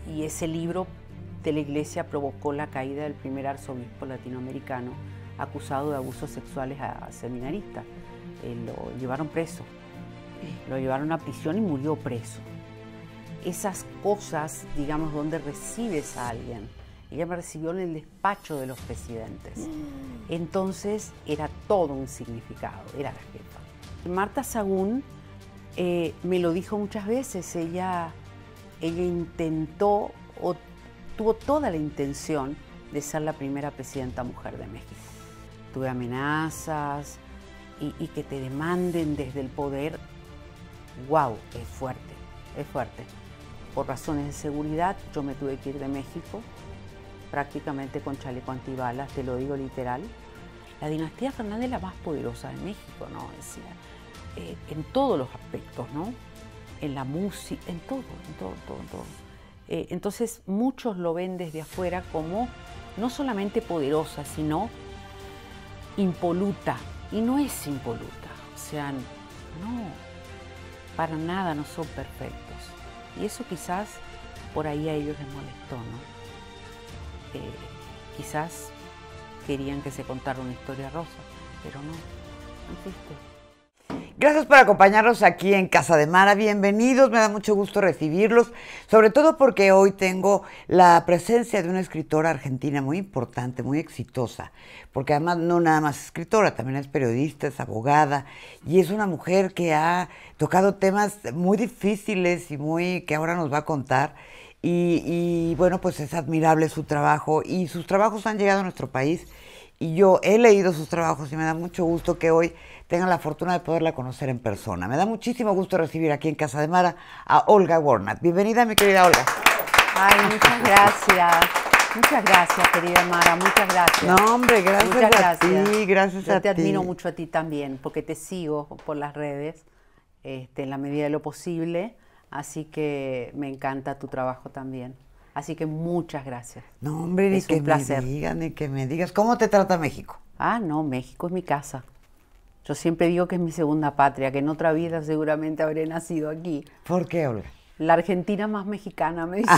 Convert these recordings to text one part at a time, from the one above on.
Y ese libro de la iglesia provocó la caída del primer arzobispo latinoamericano acusado de abusos sexuales a seminaristas. Lo llevaron preso, lo llevaron a prisión y murió preso. Esas cosas, digamos, donde recibes a alguien. Ella me recibió en el despacho de los presidentes. Entonces era todo un significado, era la jefa. Marta Sagún me lo dijo muchas veces. Ella intentó o tuvo toda la intención de ser la primera presidenta mujer de México. Tuve amenazas y que te demanden desde el poder. ¡Wow! Es fuerte, es fuerte. Por razones de seguridad yo me tuve que ir de México, prácticamente con chaleco antibalas, te lo digo literal. La dinastía Fernández es la más poderosa de México, ¿no? Decía, en todos los aspectos, ¿no? En la música, en todo. Entonces muchos lo ven desde afuera como no solamente poderosa, sino impoluta. Y no es impoluta, o sea, no, para nada no son perfectos. Y eso quizás por ahí a ellos les molestó, ¿no? Quizás querían que se contara una historia rosa, pero no existe. Gracias por acompañarnos aquí en Casa de Mara. Bienvenidos, me da mucho gusto recibirlos, sobre todo porque hoy tengo la presencia de una escritora argentina muy importante, muy exitosa, porque además no nada más es escritora, también es periodista, es abogada, y es una mujer que ha tocado temas muy difíciles y muy que ahora nos va a contar. Y bueno, pues es admirable su trabajo, y sus trabajos han llegado a nuestro país, y yo he leído sus trabajos y me da mucho gusto que hoy tengan la fortuna de poderla conocer en persona. Me da muchísimo gusto recibir aquí en Casa de Mara a Olga Warnat. Bienvenida, mi querida Olga. Ay, muchas gracias. Muchas gracias, querida Mara, muchas gracias. No, hombre, gracias, muchas gracias. A ti, gracias Yo a ti. te admiro mucho a ti también, porque te sigo por las redes en la medida de lo posible, así que me encanta tu trabajo también. Así que muchas gracias. No, hombre, ni que me digas, ni que me digas. ¿Cómo te trata México? Ah, no, México es mi casa. Yo siempre digo que es mi segunda patria, que en otra vida seguramente habré nacido aquí. ¿Por qué, Olga? La Argentina más mexicana, me dicen.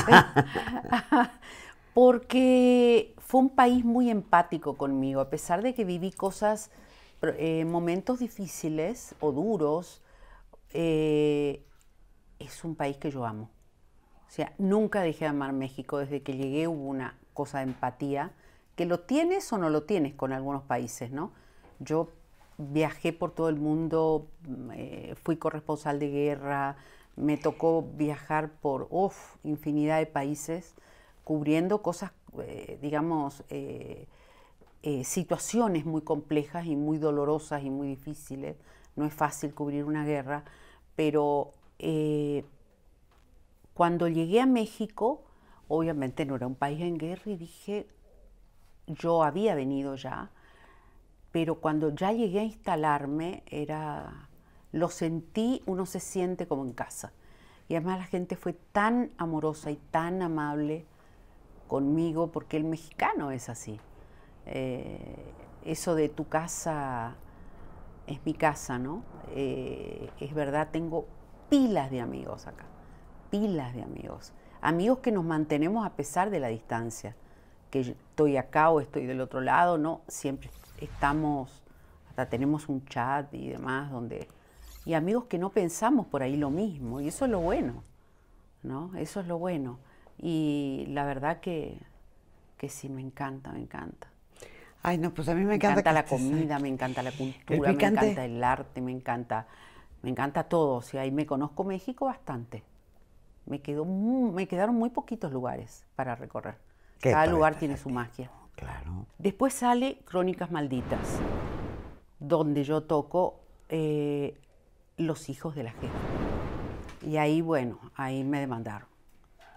Porque fue un país muy empático conmigo, a pesar de que viví cosas, momentos difíciles o duros, es un país que yo amo. O sea, nunca dejé de amar México. Desde que llegué hubo una cosa de empatía, que lo tienes o no lo tienes con algunos países, ¿no? Yo viajé por todo el mundo, fui corresponsal de guerra, me tocó viajar por infinidad de países, cubriendo cosas, digamos, situaciones muy complejas y muy dolorosas y muy difíciles. No es fácil cubrir una guerra, pero cuando llegué a México, obviamente no era un país en guerra y dije, yo había venido ya, pero cuando ya llegué a instalarme, lo sentí, uno se siente como en casa. Y además la gente fue tan amorosa y tan amable conmigo, porque el mexicano es así. Eso de tu casa es mi casa, ¿no? Es verdad, tengo pilas de amigos acá, pilas de amigos. Amigos que nos mantenemos a pesar de la distancia, que yo estoy acá o estoy del otro lado, no, siempre estamos, hasta tenemos un chat y demás, y amigos que no pensamos por ahí lo mismo, y eso es lo bueno, ¿no? Eso es lo bueno. Y la verdad que sí, me encanta, me encanta. Ay, no, pues a mí me encanta la comida, me encanta la cultura, me encanta el arte, me encanta todo. O sea, ahí me conozco México bastante. Me quedaron muy poquitos lugares para recorrer. Cada lugar tiene su magia. Claro. Después sale Crónicas Malditas, donde yo toco Los hijos de la jefa. Y ahí, bueno, ahí me demandaron.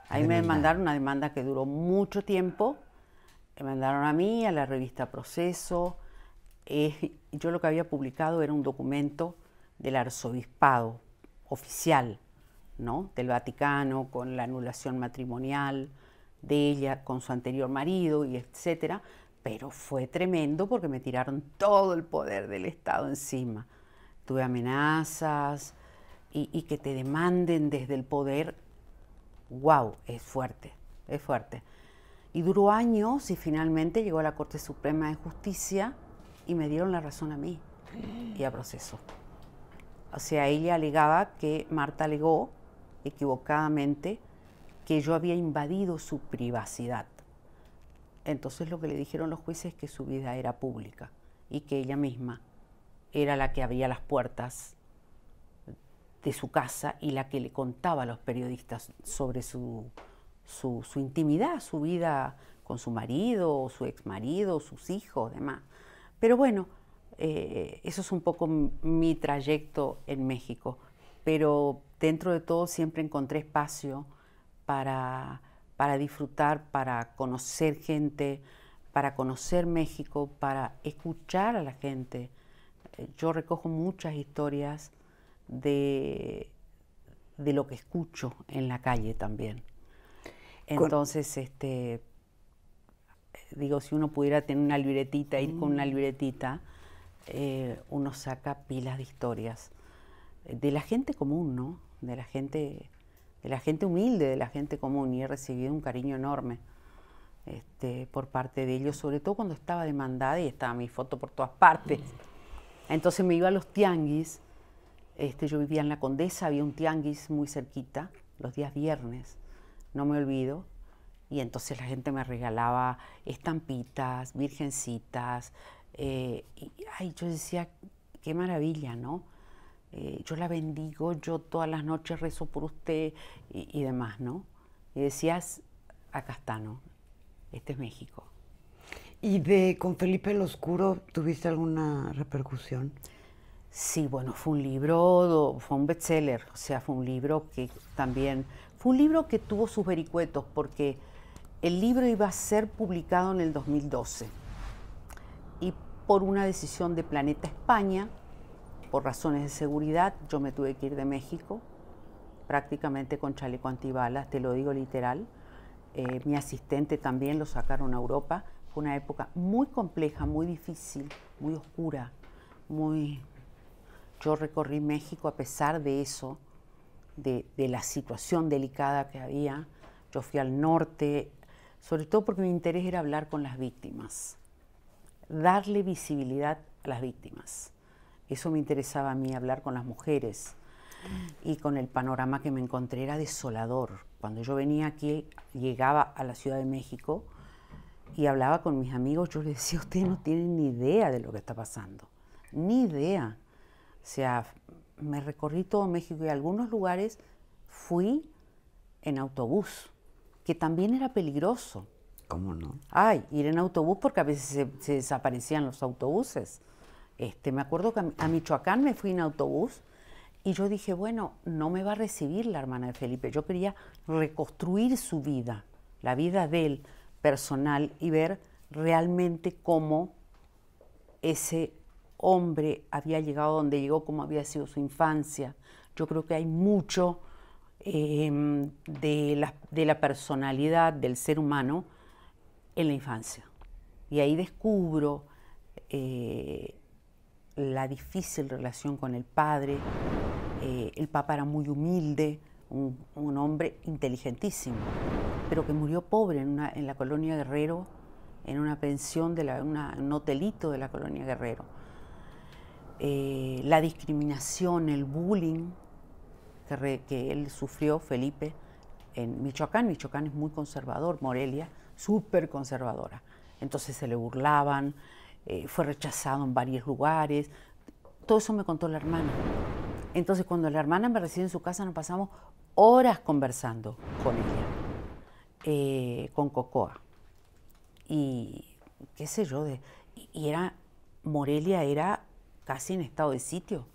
Ahí me demandaron una demanda que duró mucho tiempo. Me mandaron a mí, a la revista Proceso. Yo lo que había publicado era un documento del arzobispado oficial, ¿no? Del Vaticano, con la anulación matrimonial de ella con su anterior marido y etcétera. Pero fue tremendo porque me tiraron todo el poder del Estado encima. Tuve amenazas y que te demanden desde el poder. ¡Wow! Es fuerte. es fuerte. Y duró años y finalmente llegó a la Corte Suprema de Justicia y me dieron la razón a mí y a Proceso. O sea, ella alegaba que, Marta alegó equivocadamente que yo había invadido su privacidad. Entonces lo que le dijeron los jueces es que su vida era pública y que ella misma era la que abría las puertas de su casa y la que le contaba a los periodistas sobre su intimidad, su vida con su marido, su exmarido, sus hijos, demás. Pero bueno, eso es un poco mi trayecto en México. Pero dentro de todo siempre encontré espacio para disfrutar, para conocer gente, para conocer México, para escuchar a la gente. Yo recojo muchas historias de lo que escucho en la calle también. Entonces, digo, si uno pudiera tener una libretita, ir con una libretita, uno saca pilas de historias de la gente común, ¿no? De la gente humilde, de la gente común, y he recibido un cariño enorme por parte de ellos, sobre todo cuando estaba demandada y estaba mi foto por todas partes. Entonces me iba a los tianguis. Yo vivía en La Condesa, había un tianguis muy cerquita, los días viernes, no me olvido, y entonces la gente me regalaba estampitas, virgencitas, yo decía, qué maravilla, ¿no? Yo la bendigo, yo todas las noches rezo por usted y demás, ¿no? Y decías, acá está, ¿no? Este es México. ¿Y con Felipe el Oscuro tuviste alguna repercusión? Sí, bueno, fue un bestseller, o sea, fue un libro que tuvo sus vericuetos, porque el libro iba a ser publicado en el 2012 y por una decisión de Planeta España, por razones de seguridad, yo me tuve que ir de México, prácticamente con chaleco antibalas, te lo digo literal. Mi asistente también lo sacaron a Europa. Fue una época muy compleja, muy difícil, muy oscura, Yo recorrí México a pesar de eso, de la situación delicada que había. Yo fui al norte, sobre todo porque mi interés era hablar con las víctimas, darle visibilidad a las víctimas. Eso me interesaba a mí, hablar con las mujeres. Y con el panorama que me encontré era desolador. Cuando yo venía aquí, llegaba a la Ciudad de México y hablaba con mis amigos, yo les decía, ustedes no tienen ni idea de lo que está pasando, ni idea. O sea, me recorrí todo México y a algunos lugares fui en autobús, que también era peligroso. ¿Cómo no? Ir en autobús porque a veces se desaparecían los autobuses. Me acuerdo que a Michoacán me fui en autobús y yo dije, bueno, no me va a recibir la hermana de Felipe. Yo quería reconstruir su vida, la vida de él personal, y ver realmente cómo ese hombre había llegado donde llegó, cómo había sido su infancia. Yo creo que hay mucho de la personalidad del ser humano en la infancia. Y ahí descubro la difícil relación con el padre. El papá era muy humilde, un hombre inteligentísimo, pero que murió pobre en la colonia Guerrero, en una pensión, un hotelito de la colonia Guerrero. La discriminación, el bullying que él sufrió, Felipe, en Michoacán. Michoacán es muy conservador, Morelia, súper conservadora. Entonces se le burlaban, fue rechazado en varios lugares. Todo eso me contó la hermana. Entonces cuando la hermana me recibe en su casa, nos pasamos horas conversando con ella, con Cocoa. Y qué sé yo, Morelia era casi en estado de sitio.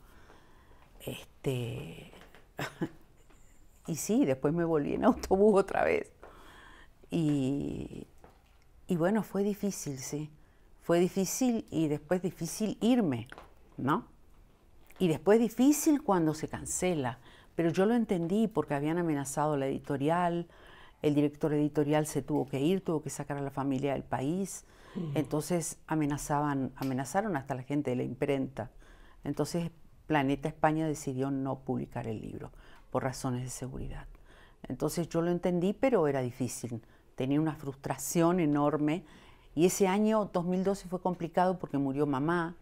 Y sí, después me volví en autobús otra vez. Y bueno, fue difícil, sí. Fue difícil y después difícil irme, ¿no? Y después difícil cuando se cancela. Pero yo lo entendí porque habían amenazado la editorial, el director editorial se tuvo que ir, tuvo que sacar a la familia del país. Entonces amenazaron hasta la gente de la imprenta. Entonces Planeta España decidió no publicar el libro por razones de seguridad. Entonces yo lo entendí, pero era difícil tenía una frustración enorme. Y ese año 2012 fue complicado porque murió mamá.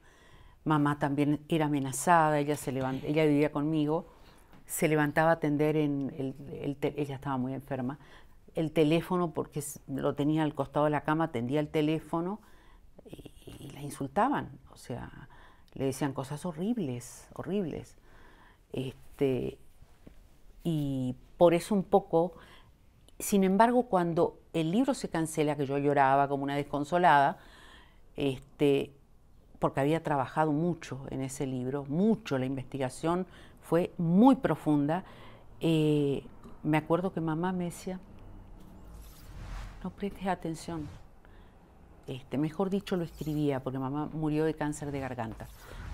Mamá también era amenazada, ella vivía conmigo, se levantaba a atender ella estaba muy enferma, el teléfono, porque lo tenía al costado de la cama, atendía el teléfono y la insultaban, o sea, le decían cosas horribles, horribles. Y por eso un poco, sin embargo, cuando el libro se cancela, que yo lloraba como una desconsolada, porque había trabajado mucho en ese libro, mucho, la investigación fue muy profunda, me acuerdo que mamá me decía, no prestes atención, mejor dicho lo escribía, porque mamá murió de cáncer de garganta,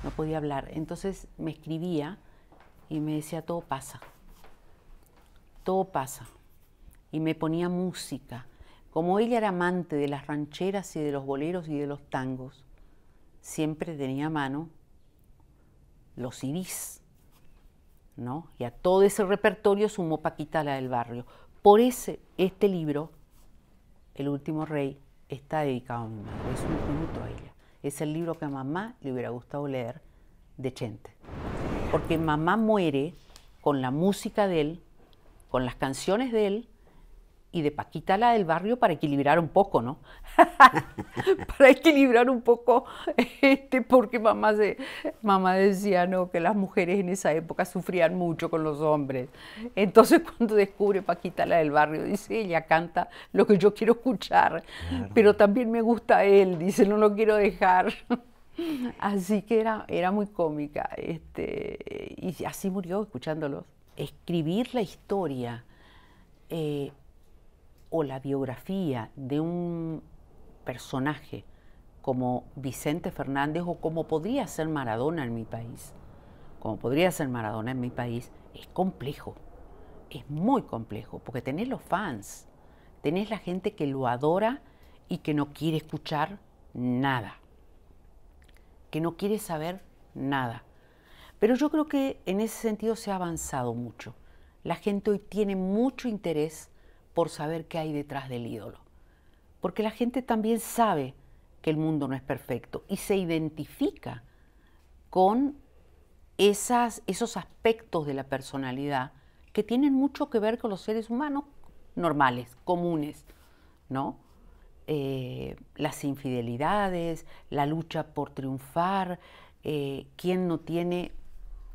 no podía hablar, entonces me escribía y me decía todo pasa, y me ponía música. Como ella era amante de las rancheras y de los boleros y de los tangos, siempre tenía a mano los CDs, ¿no? Y a todo ese repertorio sumó Paquita, la del barrio. Por este libro, El último rey, está dedicado a mi madre, es un tributo a ella. Es el libro que a mamá le hubiera gustado leer de Chente. Porque mamá muere con la música de él, con las canciones de él, y de Paquita, la del barrio, para equilibrar un poco, ¿no? Para equilibrar un poco, porque mamá decía, ¿no?, que las mujeres en esa época sufrían mucho con los hombres. Entonces, cuando descubre Paquita, la del barrio, dice, ella canta lo que yo quiero escuchar, claro, pero también me gusta él, dice, no lo quiero dejar. Así que era muy cómica, y así murió escuchándolos. Escribir la historia, o la biografía de un personaje como Vicente Fernández o como podría ser Maradona en mi país, es complejo, es muy complejo, porque tenés los fans, tenés la gente que lo adora y que no quiere escuchar nada, que no quiere saber nada. Pero yo creo que en ese sentido se ha avanzado mucho. La gente hoy tiene mucho interés por saber qué hay detrás del ídolo. Porque la gente también sabe que el mundo no es perfecto y se identifica con esos aspectos de la personalidad que tienen mucho que ver con los seres humanos normales, comunes, ¿no? Las infidelidades, la lucha por triunfar, quién no tiene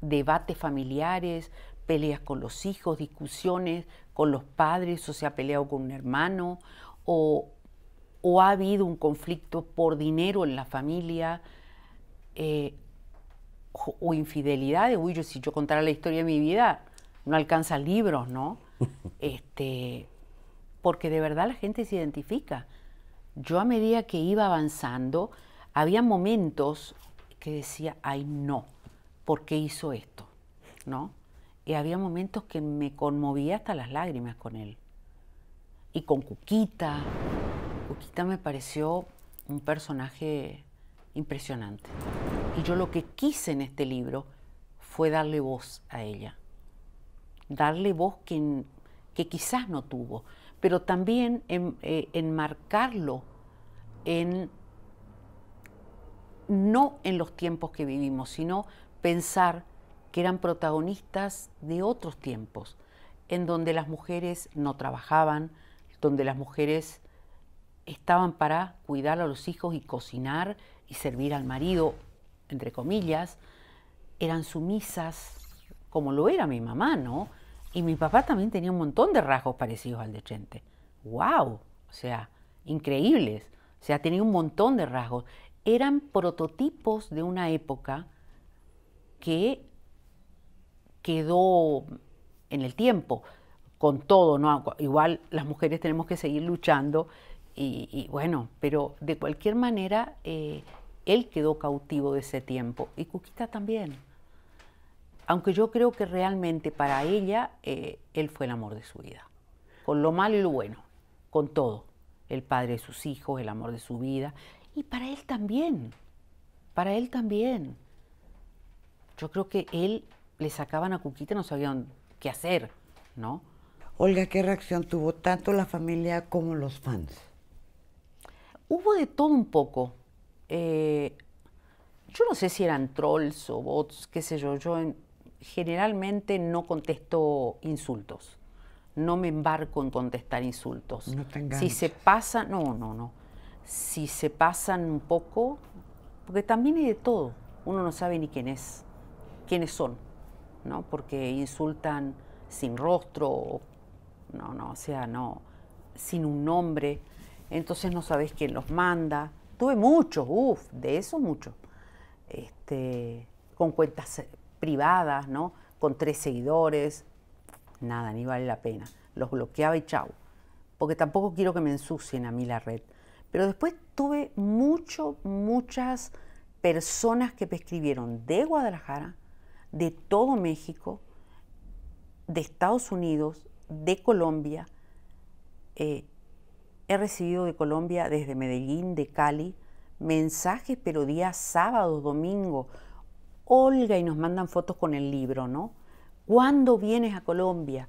debates familiares, peleas con los hijos, discusiones con los padres, o se ha peleado con un hermano, o ha habido un conflicto por dinero en la familia, o infidelidades. Uy, si yo contara la historia de mi vida, no alcanza libros, ¿no? Porque de verdad la gente se identifica. Yo, a medida que iba avanzando, había momentos que decía, ay no, ¿por qué hizo esto? ¿No? Y había momentos que me conmovía hasta las lágrimas con él. Y con Cuquita. Cuquita me pareció un personaje impresionante. Y yo lo que quise en este libro fue darle voz a ella. Darle voz que quizás no tuvo, pero también enmarcarlo no en los tiempos que vivimos, sino pensar que eran protagonistas de otros tiempos, en donde las mujeres no trabajaban, donde las mujeres estaban para cuidar a los hijos y cocinar y servir al marido, entre comillas, eran sumisas, como lo era mi mamá, ¿no? Y mi papá también tenía un montón de rasgos parecidos al de Chente. ¡Wow! O sea, increíbles. O sea, tenía un montón de rasgos. Eran prototipos de una época que quedó en el tiempo, con todo, ¿no? Igual las mujeres tenemos que seguir luchando, y bueno, pero de cualquier manera, él quedó cautivo de ese tiempo, y Cuquita también. Aunque yo creo que realmente para ella, él fue el amor de su vida, con lo malo y lo bueno, con todo. El padre de sus hijos, el amor de su vida, y para él también, para él también. Yo creo que él le sacaban a Cuquita, no sabían qué hacer, ¿no? Olga, ¿qué reacción tuvo tanto la familia como los fans? Hubo de todo un poco. Yo no sé si eran trolls o bots, qué sé yo. Generalmente no contesto insultos. No me embarco en contestar insultos. No te Si se enganchas. pasan, no. Si se pasan un poco, porque también hay de todo. Uno no sabe ni quiénes son, ¿no? Porque insultan sin rostro, no, o sea, no, sin un nombre. Entonces no sabes quién los manda. Tuve muchos, de eso muchos. Con cuentas privadas, ¿no? Con 3 seguidores. Nada, ni vale la pena. Los bloqueaba y chau. Porque tampoco quiero que me ensucien a mí la red. Pero después tuve muchas personas que me escribieron de Guadalajara, de todo México, de Estados Unidos, de Colombia. He recibido de Colombia, desde Medellín, de Cali, mensajes, pero días sábados, domingos. Olga, y nos mandan fotos con el libro, ¿no? ¿Cuándo vienes a Colombia?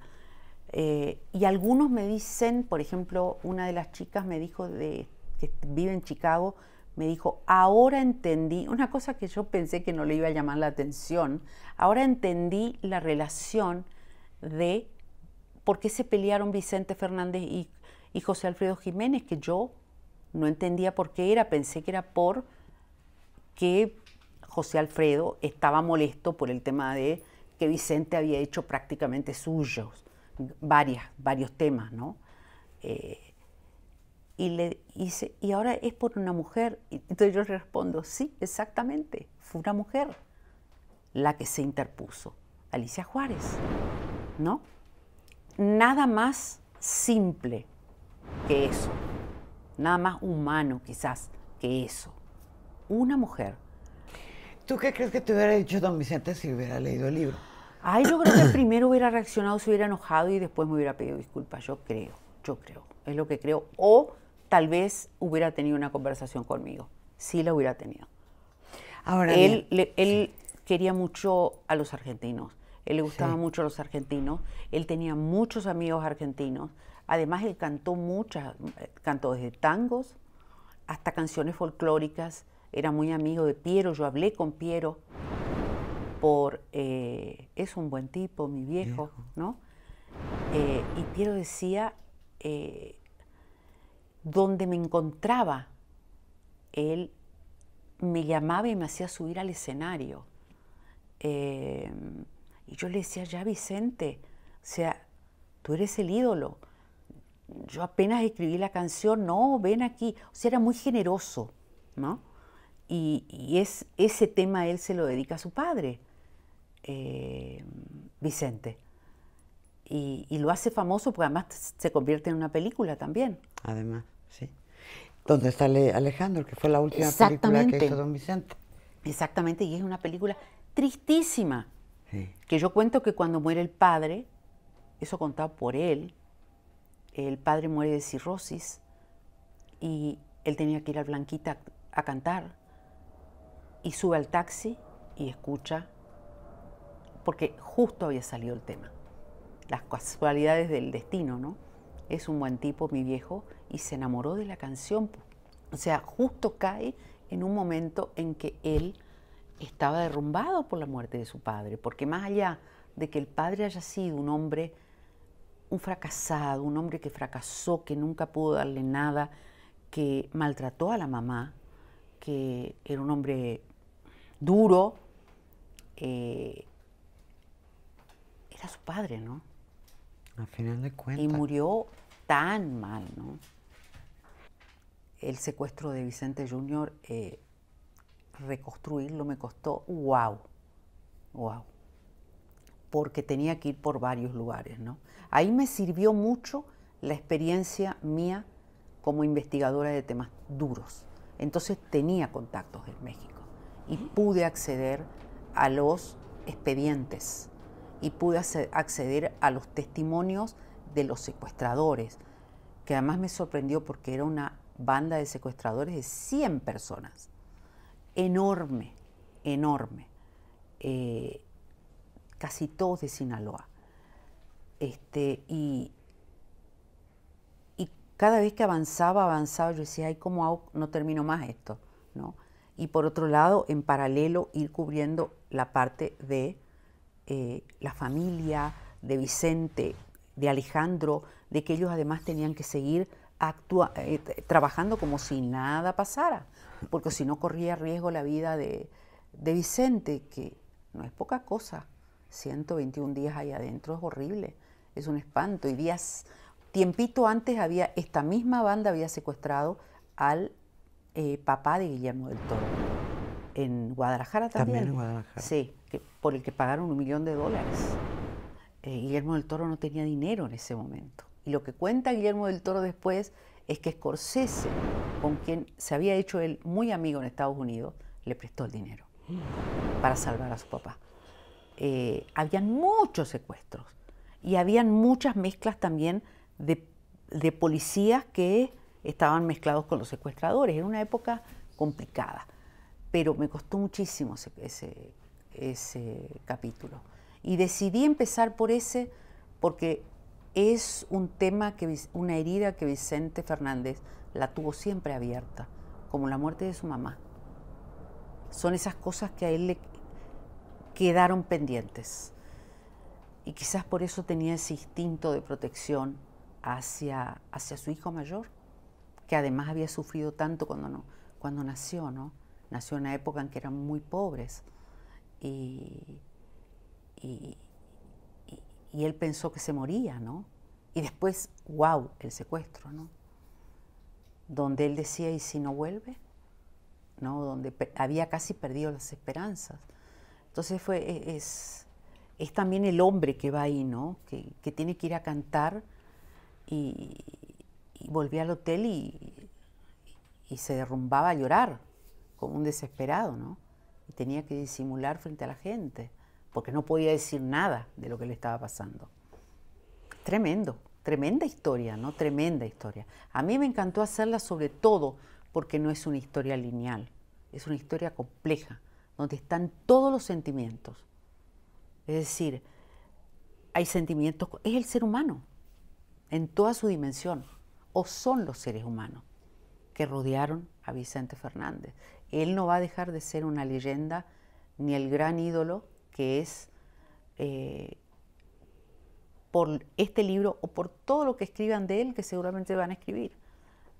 Y algunos me dicen, por ejemplo, una de las chicas me dijo, que vive en Chicago, me dijo, ahora entendí, una cosa que yo pensé que no le iba a llamar la atención, ahora entendí la relación de por qué se pelearon Vicente Fernández y José Alfredo Jiménez, que yo no entendía por qué era, pensé que era por que José Alfredo estaba molesto por el tema de que Vicente había hecho prácticamente suyos varios temas, ¿no? Y le dice, ¿y ahora es por una mujer? Y entonces yo le respondo, sí, exactamente, fue una mujer la que se interpuso, Alicia Juárez, ¿no? Nada más simple que eso, nada más humano quizás que eso. Una mujer. ¿Tú qué crees que te hubiera dicho don Vicente si hubiera leído el libro? Ay, yo creo que primero hubiera reaccionado, se hubiera enojado y después me hubiera pedido disculpas. Yo creo, es lo que creo. O tal vez hubiera tenido una conversación conmigo. Sí la hubiera tenido. Ahora bien, Él quería mucho a los argentinos. Él le gustaba sí. mucho a los argentinos. Él tenía muchos amigos argentinos. Además, él cantó desde tangos hasta canciones folclóricas. Era muy amigo de Piero. Yo hablé con Piero es un buen tipo, mi viejo, ¿no? Y Piero decía, donde me encontraba, él me llamaba y me hacía subir al escenario. Y yo le decía, ya Vicente, o sea, tú eres el ídolo. Yo apenas escribí la canción, no, ven aquí. O sea, era muy generoso, ¿no? Y ese tema él se lo dedica a su padre, Vicente. Y lo hace famoso porque además se convierte en una película también. Además, sí. Donde está Alejandro, que fue la última película que hizo don Vicente. Exactamente, y es una película tristísima. Sí. Que yo cuento que cuando muere el padre, eso contado por él, el padre muere de cirrosis y él tenía que ir al Blanquita a cantar y sube al taxi y escucha, porque justo había salido el tema. Las casualidades del destino, ¿no? Es un buen tipo, mi viejo, y se enamoró de la canción. O sea, justo cae en un momento en que él estaba derrumbado por la muerte de su padre, porque más allá de que el padre haya sido un hombre, un fracasado, un hombre que fracasó, que nunca pudo darle nada, que maltrató a la mamá, que era un hombre duro, era su padre, ¿no? A final de cuentas. Y murió tan mal, ¿no? El secuestro de Vicente Jr., reconstruirlo me costó wow, porque tenía que ir por varios lugares, ¿no? Ahí me sirvió mucho la experiencia mía como investigadora de temas duros. Entonces tenía contactos en México y pude acceder a los expedientes y pude acceder a los testimonios de los secuestradores, que además me sorprendió porque era una banda de secuestradores de 100 personas. Enorme, enorme. Casi todos de Sinaloa. Y cada vez que avanzaba, yo decía, ay, ¿cómo hago? No termino más esto, ¿no? Y por otro lado, en paralelo, ir cubriendo la parte de la familia, de Vicente, de Alejandro, de que ellos además tenían que seguir trabajando como si nada pasara, porque si no corría riesgo la vida de Vicente, que no es poca cosa. 121 días ahí adentro es horrible, es un espanto. Y tiempito antes esta misma banda había secuestrado al papá de Guillermo del Toro, en Guadalajara también. También en Guadalajara. Sí, por el que pagaron $1 millón. Guillermo del Toro no tenía dinero en ese momento. Y lo que cuenta Guillermo del Toro después es que Scorsese, con quien se había hecho él muy amigo en Estados Unidos, le prestó el dinero para salvar a su papá. Habían muchos secuestros y habían muchas mezclas también de policías que estaban mezclados con los secuestradores. Era una época complicada, pero me costó muchísimo ese capítulo. Y decidí empezar por ese porque es un tema, una herida que Vicente Fernández la tuvo siempre abierta, como la muerte de su mamá. Son esas cosas que a él le quedaron pendientes. Y quizás por eso tenía ese instinto de protección hacia su hijo mayor, que además había sufrido tanto cuando nació, ¿no? Nació en una época en que eran muy pobres. Y él pensó que se moría, ¿no? Y después, wow, el secuestro, ¿no? Donde él decía, ¿y si no vuelve? ¿No? Donde había casi perdido las esperanzas. Entonces es también el hombre que va ahí, ¿no? Que tiene que ir a cantar y volvía al hotel y se derrumbaba a llorar, como un desesperado, ¿no? Y tenía que disimular frente a la gente, porque no podía decir nada de lo que le estaba pasando. Tremendo, tremenda historia, ¿no? Tremenda historia. A mí me encantó hacerla sobre todo porque no es una historia lineal, es una historia compleja, donde están todos los sentimientos. Es decir, hay sentimientos, es el ser humano, en toda su dimensión, o son los seres humanos que rodearon a Vicente Fernández. Él no va a dejar de ser una leyenda, ni el gran ídolo que es por este libro o por todo lo que escriban de él, que seguramente van a escribir.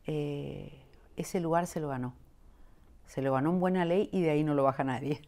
Ese lugar se lo ganó en buena ley y de ahí no lo baja nadie.